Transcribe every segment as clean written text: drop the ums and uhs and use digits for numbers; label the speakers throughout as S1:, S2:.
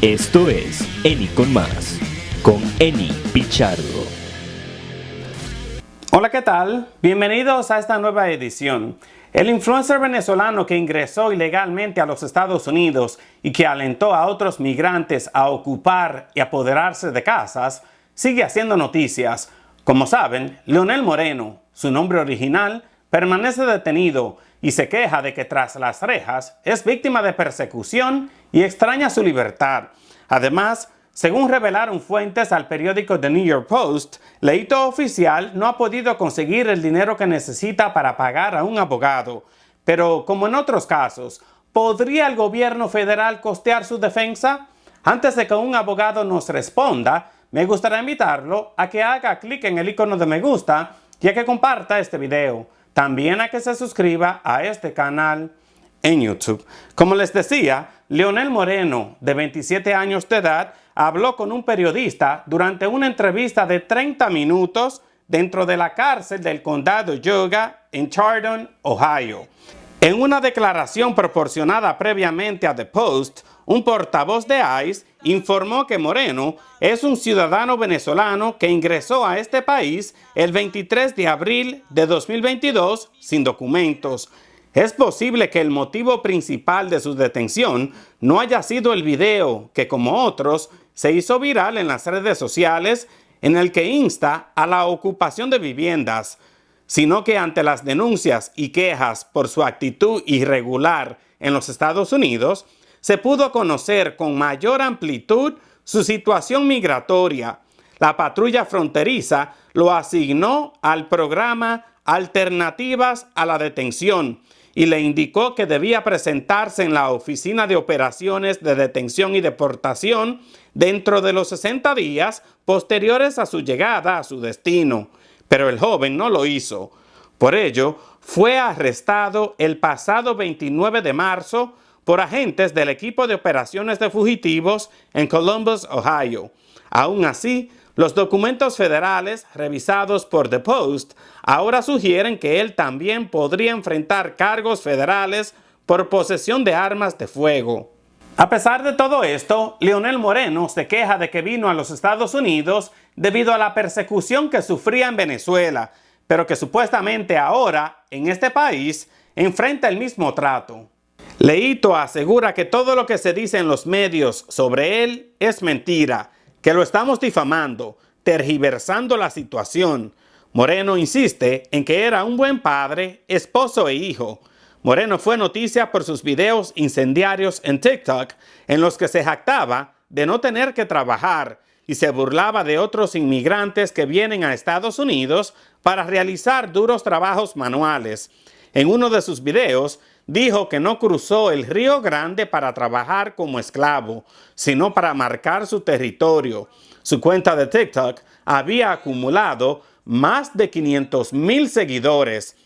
S1: Esto es Eni con Más, con Eni Pichardo.
S2: Hola, ¿qué tal? Bienvenidos a esta nueva edición. El influencer venezolano que ingresó ilegalmente a los Estados Unidos y que alentó a otros migrantes a ocupar y apoderarse de casas, sigue haciendo noticias. Como saben, Leonel Moreno, su nombre original, permanece detenido y se queja de que tras las rejas es víctima de persecución y extraña su libertad. Además, según revelaron fuentes al periódico The New York Post, Leito Oficial no ha podido conseguir el dinero que necesita para pagar a un abogado. Pero, como en otros casos, ¿podría el gobierno federal costear su defensa? Antes de que un abogado nos responda, me gustaría invitarlo a que haga clic en el icono de me gusta y a que comparta este video. También a que se suscriba a este canal en YouTube. Como les decía, Leonel Moreno, de 27 años de edad, habló con un periodista durante una entrevista de 30 minutos dentro de la cárcel del condado Geauga en Chardon, Ohio. En una declaración proporcionada previamente a The Post, un portavoz de ICE informó que Moreno es un ciudadano venezolano que ingresó a este país el 23 de abril de 2022 sin documentos. Es posible que el motivo principal de su detención no haya sido el video que, como otros, se hizo viral en las redes sociales en el que insta a la ocupación de viviendas, sino que ante las denuncias y quejas por su actitud irregular en los Estados Unidos, se pudo conocer con mayor amplitud su situación migratoria. La patrulla fronteriza lo asignó al programa Alternativas a la Detención y le indicó que debía presentarse en la Oficina de Operaciones de Detención y Deportación dentro de los 60 días posteriores a su llegada a su destino. Pero el joven no lo hizo. Por ello, fue arrestado el pasado 29 de marzo por agentes del equipo de operaciones de fugitivos en Columbus, Ohio. Aún así, los documentos federales revisados por The Post ahora sugieren que él también podría enfrentar cargos federales por posesión de armas de fuego. A pesar de todo esto, Leonel Moreno se queja de que vino a los Estados Unidos debido a la persecución que sufría en Venezuela, pero que supuestamente ahora, en este país, enfrenta el mismo trato. Leito asegura que todo lo que se dice en los medios sobre él es mentira, que lo estamos difamando, tergiversando la situación. Moreno insiste en que era un buen padre, esposo e hijo. Moreno fue noticia por sus videos incendiarios en TikTok en los que se jactaba de no tener que trabajar y se burlaba de otros inmigrantes que vienen a Estados Unidos para realizar duros trabajos manuales. En uno de sus videos dijo que no cruzó el Río Grande para trabajar como esclavo, sino para marcar su territorio. Su cuenta de TikTok había acumulado más de 500,000 seguidores.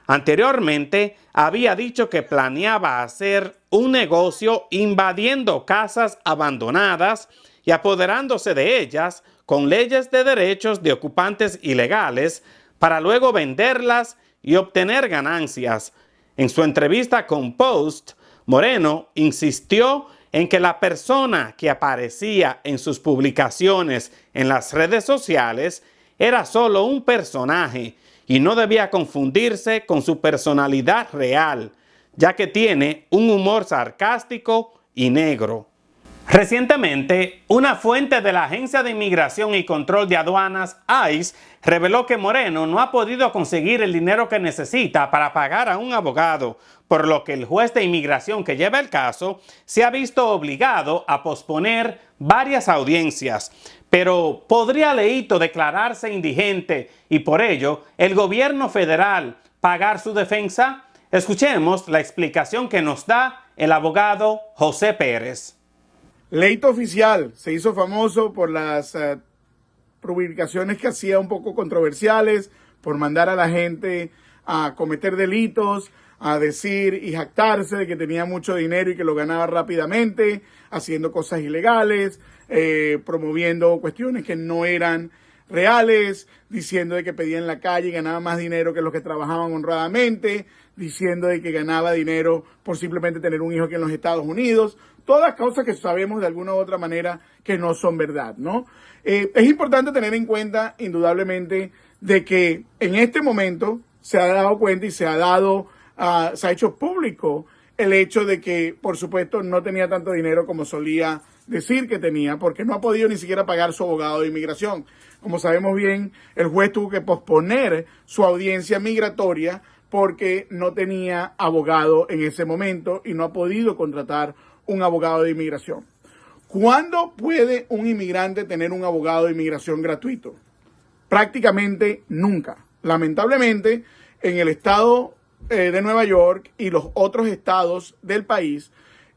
S2: Anteriormente, había dicho que planeaba hacer un negocio invadiendo casas abandonadas y apoderándose de ellas con leyes de derechos de ocupantes ilegales para luego venderlas y obtener ganancias. En su entrevista con Post, Moreno insistió en que la persona que aparecía en sus publicaciones en las redes sociales era solo un personaje y no debía confundirse con su personalidad real, ya que tiene un humor sarcástico y negro. Recientemente, una fuente de la Agencia de Inmigración y Control de Aduanas, ICE, reveló que Moreno no ha podido conseguir el dinero que necesita para pagar a un abogado, por lo que el juez de inmigración que lleva el caso se ha visto obligado a posponer varias audiencias. Pero ¿podría Leito declararse indigente y por ello el gobierno federal pagar su defensa? Escuchemos la explicación que nos da el abogado José Pérez.
S3: Leito Oficial se hizo famoso por las publicaciones que hacía un poco controversiales, por mandar a la gente a cometer delitos, a decir y jactarse de que tenía mucho dinero y que lo ganaba rápidamente, haciendo cosas ilegales, promoviendo cuestiones que no eran reales, diciendo de que pedía en la calle y ganaba más dinero que los que trabajaban honradamente, diciendo de que ganaba dinero por simplemente tener un hijo aquí en los Estados Unidos, todas cosas que sabemos de alguna u otra manera que no son verdad, ¿no? Es importante tener en cuenta, indudablemente, de que en este momento se ha dado cuenta y se ha hecho público el hecho de que, por supuesto, no tenía tanto dinero como solía decir que tenía, porque no ha podido ni siquiera pagar su abogado de inmigración. Como sabemos bien, el juez tuvo que posponer su audiencia migratoria porque no tenía abogado en ese momento y no ha podido contratar un abogado de inmigración. ¿Cuándo puede un inmigrante tener un abogado de inmigración gratuito? Prácticamente nunca. Lamentablemente, en el estado de Nueva York y los otros estados del país,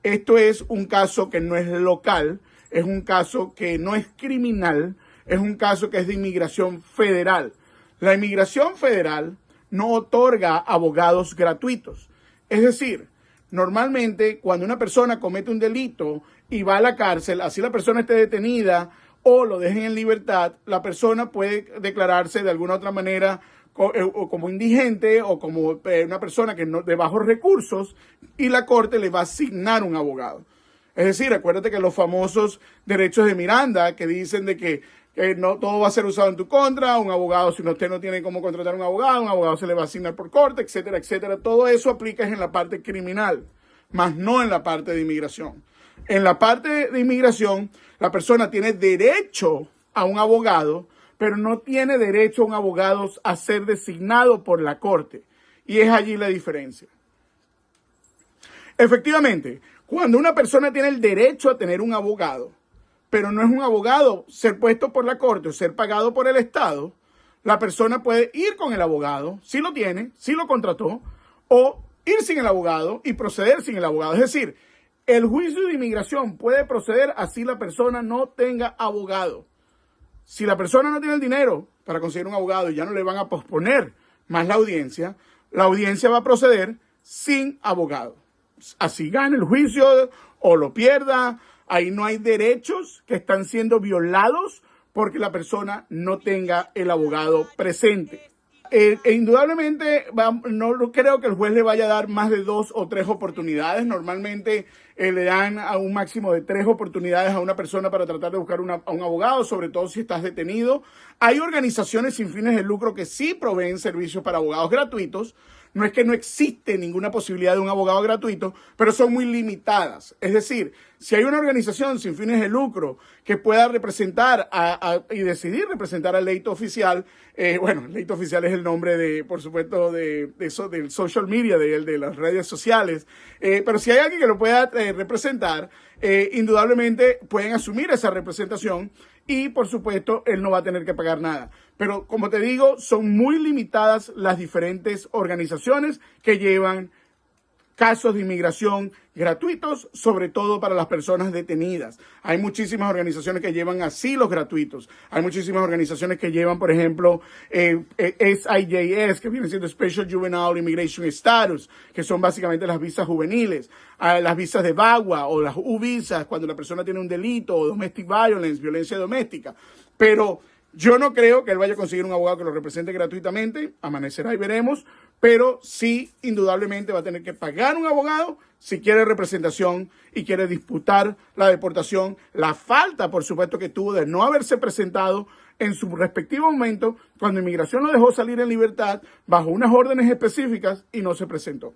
S3: esto es un caso que no es local, es un caso que no es criminal, es un caso que es de inmigración federal. La inmigración federal no otorga abogados gratuitos. Es decir, normalmente cuando una persona comete un delito y va a la cárcel, así la persona esté detenida o lo dejen en libertad, la persona puede declararse de alguna otra manera como indigente o como una persona que no, de bajos recursos, y la corte le va a asignar un abogado. Es decir, acuérdate que los famosos derechos de Miranda que dicen de que no todo va a ser usado en tu contra, un abogado, si usted no tiene cómo contratar un abogado se le va a asignar por corte, etcétera, etcétera. Todo eso aplica en la parte criminal, más no en la parte de inmigración. En la parte de inmigración, la persona tiene derecho a un abogado, pero no tiene derecho a un abogado a ser designado por la corte. Y es allí la diferencia. Efectivamente, cuando una persona tiene el derecho a tener un abogado, pero no es un abogado ser puesto por la corte o ser pagado por el Estado, la persona puede ir con el abogado, si lo tiene, si lo contrató, o ir sin el abogado y proceder sin el abogado. Es decir, el juicio de inmigración puede proceder así la persona no tenga abogado. Si la persona no tiene el dinero para conseguir un abogado y ya no le van a posponer más la audiencia va a proceder sin abogado. Así gane el juicio o lo pierda, ahí no hay derechos que están siendo violados porque la persona no tenga el abogado presente. Indudablemente no creo que el juez le vaya a dar más de 2 o 3 oportunidades. Normalmente le dan a un máximo de 3 oportunidades a una persona para tratar de buscar a un abogado, sobre todo si estás detenido. Hay organizaciones sin fines de lucro que sí proveen servicios para abogados gratuitos. No es que no existe ninguna posibilidad de un abogado gratuito, pero son muy limitadas. Es decir, si hay una organización sin fines de lucro que pueda representar y decidir representar al leito oficial, el leito oficial es el nombre por supuesto, del social media, de las redes sociales, pero si hay alguien que lo pueda representar, indudablemente pueden asumir esa representación y, por supuesto, él no va a tener que pagar nada. Pero, como te digo, son muy limitadas las diferentes organizaciones que llevan casos de inmigración gratuitos, sobre todo para las personas detenidas. Hay muchísimas organizaciones que llevan asilos gratuitos. Hay muchísimas organizaciones que llevan, por ejemplo, SIJS, que viene siendo Special Juvenile Immigration Status, que son básicamente las visas juveniles, las visas de VAWA o las U-visas cuando la persona tiene un delito, o domestic violence, violencia doméstica. Pero yo no creo que él vaya a conseguir un abogado que lo represente gratuitamente, amanecerá y veremos, pero sí, indudablemente va a tener que pagar un abogado si quiere representación y quiere disputar la deportación, la falta, por supuesto, que tuvo de no haberse presentado en su respectivo momento cuando inmigración lo dejó salir en libertad bajo unas órdenes específicas y no se presentó.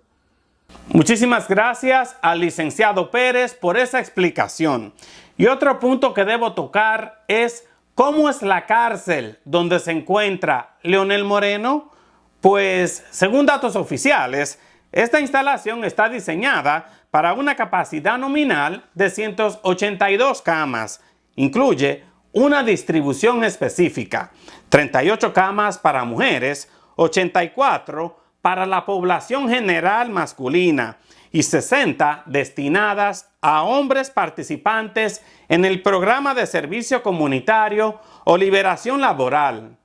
S2: Muchísimas gracias al licenciado Pérez por esa explicación. Y otro punto que debo tocar es ¿cómo es la cárcel donde se encuentra Leonel Moreno? Pues, según datos oficiales, esta instalación está diseñada para una capacidad nominal de 182 camas. Incluye una distribución específica, 38 camas para mujeres, 84 para la población general masculina y 60 destinadas a hombres participantes en el programa de servicio comunitario o liberación laboral.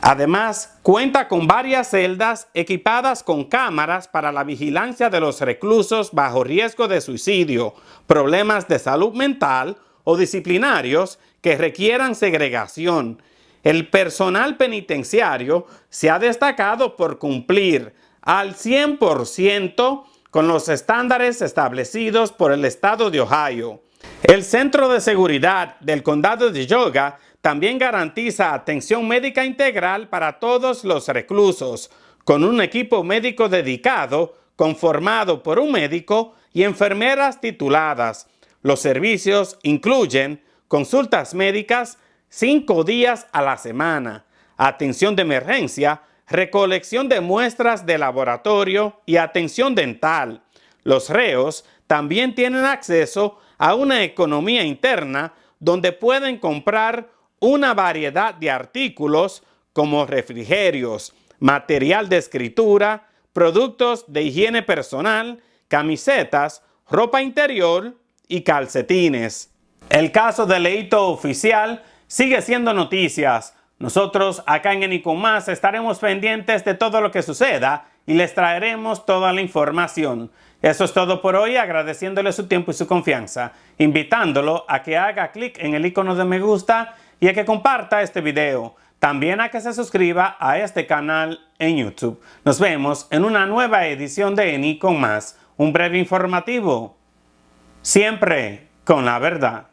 S2: Además, cuenta con varias celdas equipadas con cámaras para la vigilancia de los reclusos bajo riesgo de suicidio, problemas de salud mental o disciplinarios que requieran segregación. El personal penitenciario se ha destacado por cumplir al 100% con los estándares establecidos por el estado de Ohio. El Centro de Seguridad del Condado de Geauga también garantiza atención médica integral para todos los reclusos, con un equipo médico dedicado, conformado por un médico y enfermeras tituladas. Los servicios incluyen consultas médicas 5 días a la semana, atención de emergencia, recolección de muestras de laboratorio y atención dental. Los reos también tienen acceso a una economía interna donde pueden comprar una variedad de artículos como refrigerios, material de escritura, productos de higiene personal, camisetas, ropa interior y calcetines. El caso del Leito Oficial sigue siendo noticias. Nosotros acá en Eni Con Más estaremos pendientes de todo lo que suceda y les traeremos toda la información. Eso es todo por hoy, agradeciéndole su tiempo y su confianza, invitándolo a que haga clic en el icono de me gusta y a que comparta este video. También a que se suscriba a este canal en YouTube. Nos vemos en una nueva edición de Eni Con Más, un breve informativo, siempre con la verdad.